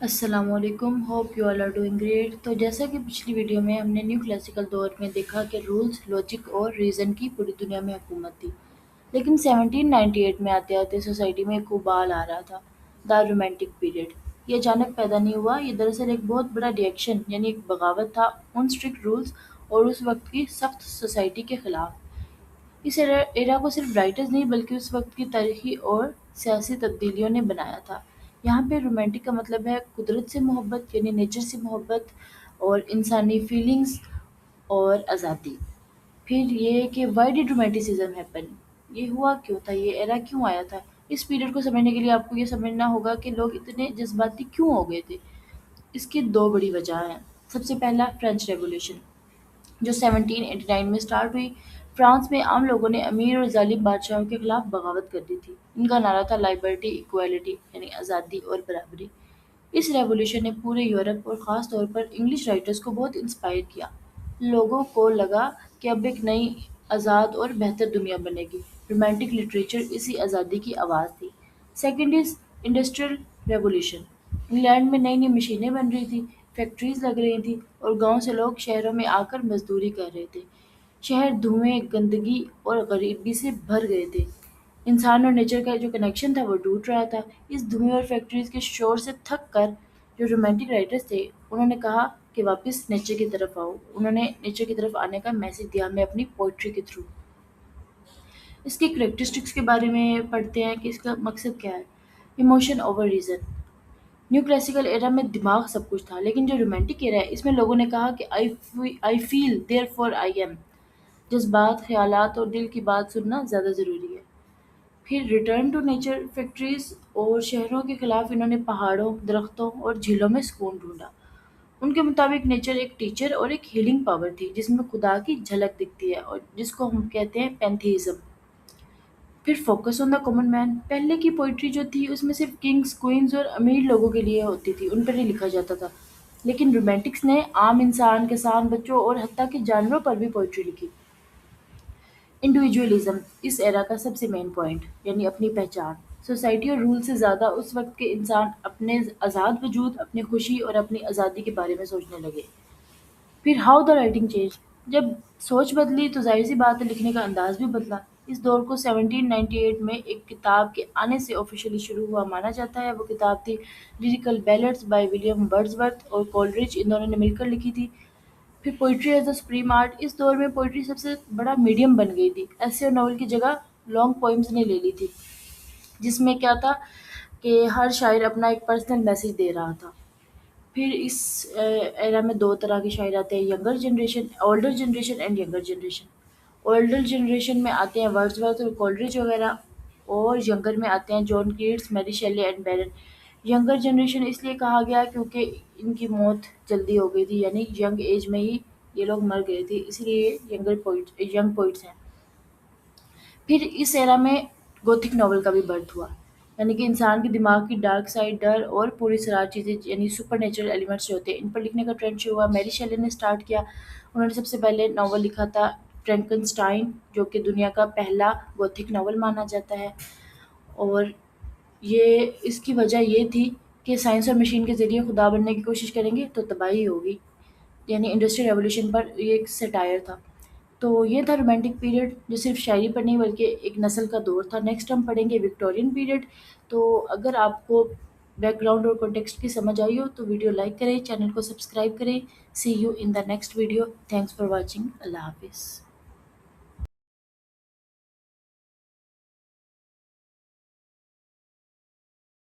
السلام علیکم، hope you all are doing great. تو جیسا کہ پچھلی ویڈیو میں ہم نے نیو کلاسیکل دور میں دیکھا کہ رولز، لاجک اور ریزن کی پوری دنیا میں حکومت تھی، لیکن 1798 میں آتے آتے سوسائٹی میں ایک ابال آ رہا تھا، دا رومانٹک پیریڈ۔ یہ اچانک پیدا نہیں ہوا، یہ دراصل ایک بہت بڑا ریئیکشن یعنی ایک بغاوت تھا ان اسٹرکٹ رولز اور اس وقت کی سخت سوسائٹی کے خلاف۔ اس ایرا کو صرف رائٹرز نہیں بلکہ اس وقت کی تاریخی اور سیاسی تبدیلیوں نے بنایا تھا۔ یہاں پہ رومانٹک کا مطلب ہے قدرت سے محبت یعنی نیچر سے محبت اور انسانی فیلنگز اور آزادی۔ پھر یہ کہ وائی ڈڈ رومانٹسزم ہیپن، یہ ہوا کیوں تھا، یہ ایرا کیوں آیا تھا۔ اس پیریڈ کو سمجھنے کے لیے آپ کو یہ سمجھنا ہوگا کہ لوگ اتنے جذباتی کیوں ہو گئے تھے۔ اس کی دو بڑی وجہ ہیں۔ سب سے پہلا فرینچ ریولیوشن جو 1789 میں سٹارٹ ہوئی۔ فرانس میں عام لوگوں نے امیر اور ظالم بادشاہوں کے خلاف بغاوت کر دی تھی۔ ان کا نعرہ تھا لائبرٹی، ایکوالٹی یعنی آزادی اور برابری۔ اس ریولیوشن نے پورے یورپ اور خاص طور پر انگلش رائٹرز کو بہت انسپائر کیا۔ لوگوں کو لگا کہ اب ایک نئی آزاد اور بہتر دنیا بنے گی۔ رومانٹک لٹریچر اسی آزادی کی آواز تھی۔ Second is industrial revolution. England میں نئی نئی مشینیں بن رہی تھیں، فیکٹریز لگ رہی تھیں اور گاؤں سے لوگ شہروں میں آ کر مزدوری کر رہے تھے۔ شہر دھوئیں، گندگی اور غریبی سے بھر گئے تھے۔ انسان اور نیچر کا جو کنیکشن تھا وہ ٹوٹ رہا تھا۔ اس دھوئیں اور فیکٹریز کے شور سے تھک کر جو رومانٹک رائٹرز تھے انہوں نے کہا کہ واپس نیچر کی طرف آؤ۔ انہوں نے نیچر کی طرف آنے کا میسج دیا ہمیں اپنی پوئٹری کے تھرو۔ اس کی کریکٹرسٹکس کے بارے میں پڑھتے ہیں کہ اس کا مقصد کیا ہے۔ Emotion over reason. Neo classical era میں دماغ سب کچھ تھا، لیکن جو رومانٹک ایرا ہے اس میں لوگوں نے کہا کہ آئی فیل دیر فور آئی ایم۔ جذبات، خیالات اور دل کی بات سننا زیادہ ضروری ہے۔ پھر ریٹرن ٹو نیچر، فیکٹریز اور شہروں کے خلاف انہوں نے پہاڑوں، درختوں اور جھیلوں میں سکون ڈھونڈا۔ ان کے مطابق نیچر ایک ٹیچر اور ایک ہیلنگ پاور تھی جس میں خدا کی جھلک دکھتی ہے اور جس کو ہم کہتے ہیں پینتھیزم۔ پھر focus on the common man. پہلے کی پوئٹری جو تھی اس میں صرف کنگز، کوئنز اور امیر لوگوں کے لیے ہوتی تھی، ان پر ہی لکھا جاتا تھا، لیکن رومانٹکس نے عام انسان، کسان، بچوں اور حتیٰ کہ جانوروں پر بھی پوئٹری لکھی۔ انڈیویجولزم اس ایرا کا سب سے مین پوائنٹ یعنی اپنی پہچان۔ سوسائٹی اور رول سے زیادہ اس وقت کے انسان اپنے آزاد وجود، اپنی خوشی اور اپنی آزادی کے بارے میں سوچنے لگے۔ پھر ہاؤ دا رائٹنگ چینج، جب سوچ بدلی تو ظاہر سی بات ہے لکھنے کا انداز بھی بدلا۔ اس دور کو 1798 میں ایک کتاب کے آنے سے آفیشلی شروع ہوا مانا جاتا ہے۔ وہ کتاب تھی lyrical ballads by William Wordsworth اور کولرج، ان دونوں نے مل کر لکھی تھی۔ پھر poetry as a supreme art, اس دور میں پوئٹری سب سے بڑا میڈیم بن گئی تھی۔ ایسے اور ناول کی جگہ لانگ پوئمز نے لے لی تھی، جس میں کیا تھا کہ ہر شاعر اپنا ایک پرسنل میسج دے رہا تھا۔ پھر اس ایرا میں دو طرح کے شاعر آتے ہیں، younger generation, older generation and younger generation. Older generation میں آتے ہیں ورڈزورتھ اور کولرج وغیرہ، اور ینگر میں آتے ہیں جان کیٹس، میری شیلی اینڈ بیرن۔ ینگر جنریشن اس لیے کہا گیا کیونکہ ان کی موت جلدی ہو گئی تھی، یعنی ینگ ایج میں ہی یہ لوگ مر گئے تھے، اس لیے ینگ پوئٹس ہیں۔ پھر اس ایرا میں گوتھک ناول کا بھی برتھ ہوا، یعنی کہ انسان کے دماغ کی ڈارک سائڈ، ڈر اور پوری سرار چیزیں یعنی سپر نیچرل ایلیمنٹس جو ہوتے ہیں ان پر لکھنے کا ٹرینڈ شروع ہوا۔ میری شیلی نے سٹارٹ کیا، انہوں نے سب سے پہلے ناول لکھا تھا فرینکنسٹائن، جو کہ دنیا کا پہلا گوتھک ناول مانا جاتا ہے۔ اور یہ اس کی وجہ یہ تھی کہ سائنس اور مشین کے ذریعے خدا بننے کی کوشش کریں گے تو تباہی ہوگی، یعنی انڈسٹریل ریولیوشن پر یہ ایک سیٹائر تھا۔ تو یہ تھا رومانٹک پیریڈ جو صرف شاعری پر نہیں بلکہ ایک نسل کا دور تھا۔ نیکسٹ ہم پڑھیں گے وکٹورین پیریڈ۔ تو اگر آپ کو بیک گراؤنڈ اور کانٹیکسٹ کی سمجھ آئی ہو تو ویڈیو لائک کریں، چینل کو سبسکرائب کریں۔ See you in the next video. Thanks for watching. اللہ حافظ۔